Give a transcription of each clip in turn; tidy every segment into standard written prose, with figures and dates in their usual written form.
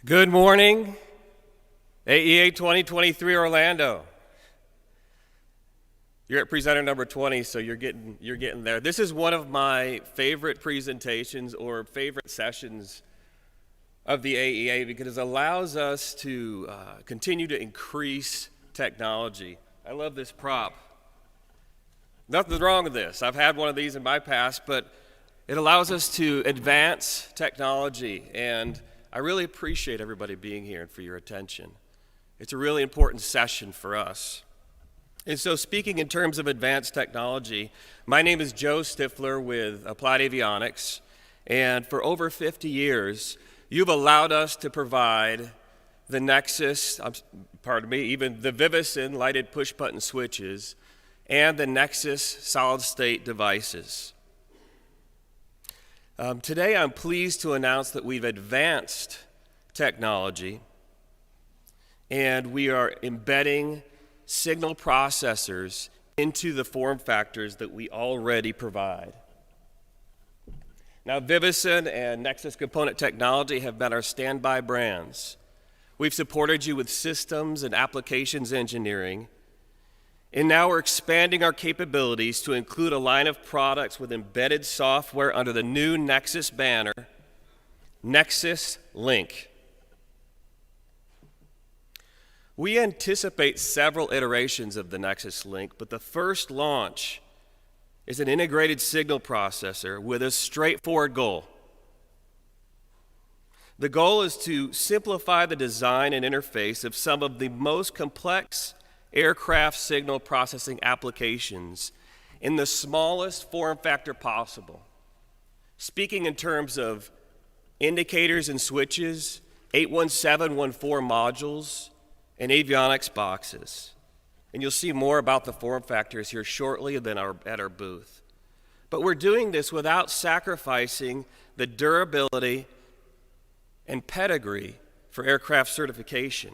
Good morning, AEA 2023 Orlando. You're at presenter number 20, so you're getting there. This is one of my favorite presentations or favorite sessions of the AEA because it allows us to continue to increase technology. I love this prop. Nothing's wrong with this. I've had one of these in my past, but it allows us to advance technology, and I really appreciate everybody being here and for your attention. It's a really important session for us. And so speaking in terms of advanced technology, my name is Joe Stifler with Applied Avionics, and for over 50 years, you've allowed us to provide the Nexus, even the Vivison lighted push-button switches, and the Nexus solid-state devices. Today, I'm pleased to announce that we've advanced technology and we are embedding signal processors into the form factors that we already provide. Now, Vivison and Nexus Component Technology have been our standby brands. We've supported you with systems and applications engineering, and now we're expanding our capabilities to include a line of products with embedded software under the new Nexus banner, Nexus Link. We anticipate several iterations of the Nexus Link, but the first launch is an integrated signal processor with a straightforward goal. The goal is to simplify the design and interface of some of the most complex aircraft signal processing applications in the smallest form factor possible. Speaking in terms of indicators and switches, 81714 modules, and avionics boxes. And you'll see more about the form factors here shortly at our booth. But we're doing this without sacrificing the durability and pedigree for aircraft certification.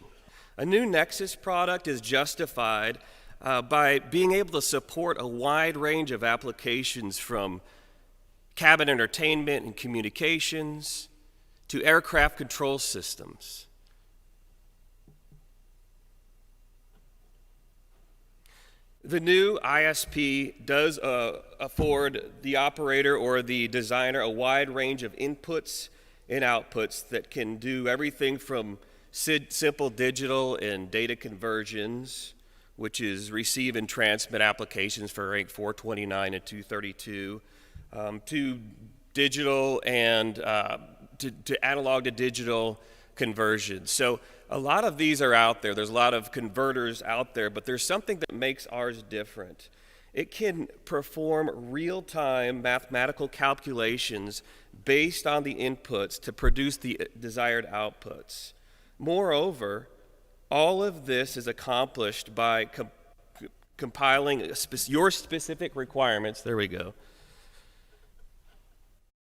A new Nexus product is justified by being able to support a wide range of applications from cabin entertainment and communications to aircraft control systems. The new ISP does afford the operator or the designer a wide range of inputs and outputs that can do everything from simple digital and data conversions, which is receive and transmit applications for rank 429 and 232, to digital and to analog to digital conversions. So a lot of these are out there. There's a lot of converters out there, but there's something that makes ours different. It can perform real-time mathematical calculations based on the inputs to produce the desired outputs. Moreover, all of this is accomplished by compiling your specific requirements, there we go,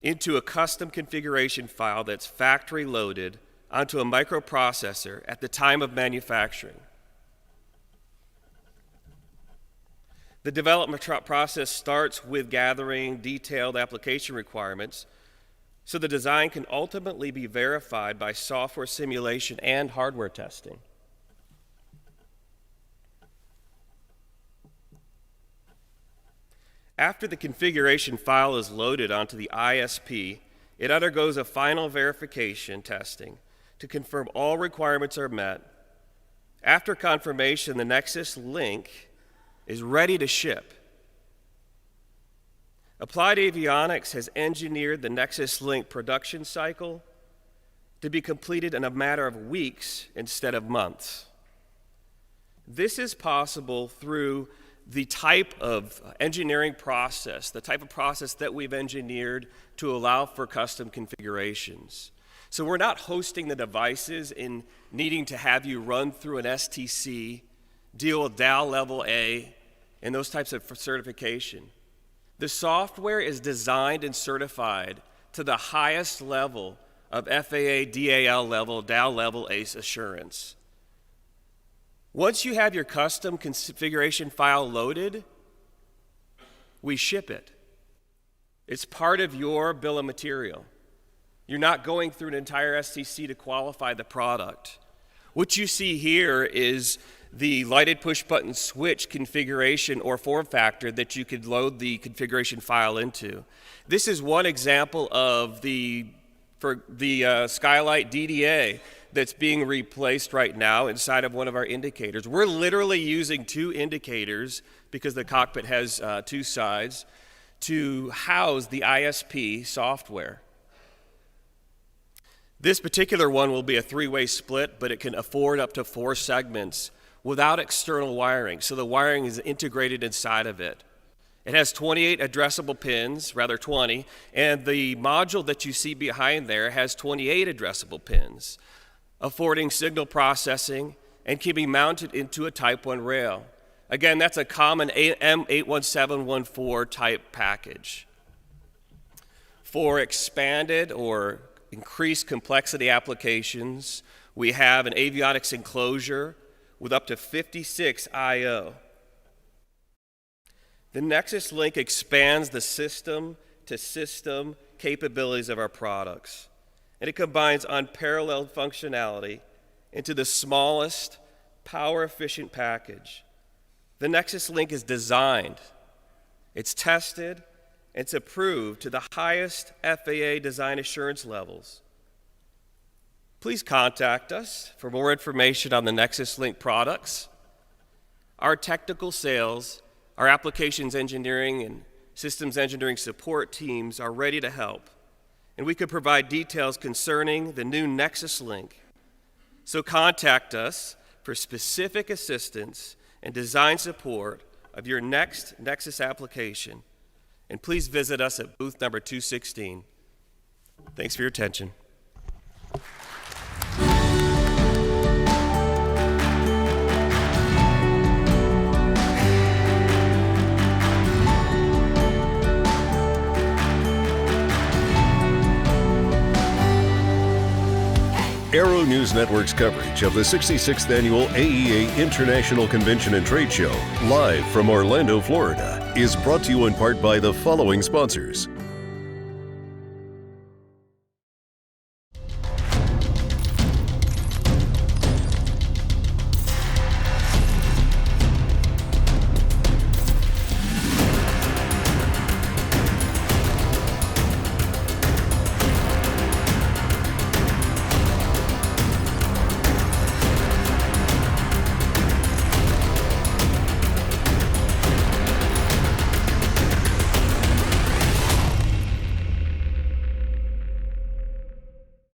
into a custom configuration file that's factory loaded onto a microprocessor at the time of manufacturing. The development process starts with gathering detailed application requirements so the design can ultimately be verified by software simulation and hardware testing. After the configuration file is loaded onto the ISP, it undergoes a final verification testing to confirm all requirements are met. After confirmation, the Nexus Link is ready to ship. Applied Avionics has engineered the Nexus Link production cycle to be completed in a matter of weeks instead of months. This is possible through the type of engineering process, the type of process that we've engineered to allow for custom configurations. So we're not hosting the devices in needing to have you run through an STC, deal with DAL level A, and those types of certification. The software is designed and certified to the highest level of FAA DAL level, DAL level ACE assurance. Once you have your custom configuration file loaded, we ship it. It's part of your bill of material. You're not going through an entire STC to qualify the product. What you see here is the lighted push-button switch configuration or form factor that you could load the configuration file into. This is one example of the Skylight DDA that's being replaced right now inside of one of our indicators. We're literally using 2 indicators, because the cockpit has 2 sides, to house the ISP software. This particular one will be a 3-way split, but it can afford up to 4 segments without external wiring, so the wiring is integrated inside of it. It has 28 addressable pins, rather 20, and the module that you see behind there has 28 addressable pins, affording signal processing and can be mounted into a Type 1 rail. Again, that's a common M81714 type package. For expanded or increased complexity applications, we have an avionics enclosure with up to 56 I/O. The Nexus Link expands the system-to-system capabilities of our products, and it combines unparalleled functionality into the smallest, power-efficient package. The Nexus Link is designed, it's tested, it's approved to the highest FAA design assurance levels. Please contact us for more information on the Nexus Link products. Our technical sales, our applications engineering and systems engineering support teams are ready to help, and we could provide details concerning the new Nexus Link. So contact us for specific assistance and design support of your next Nexus application. And please visit us at booth number 216. Thanks for your attention. Aero-News Network's coverage of the 66th Annual AEA International Convention and Trade Show, live from Orlando, Florida, is brought to you in part by the following sponsors: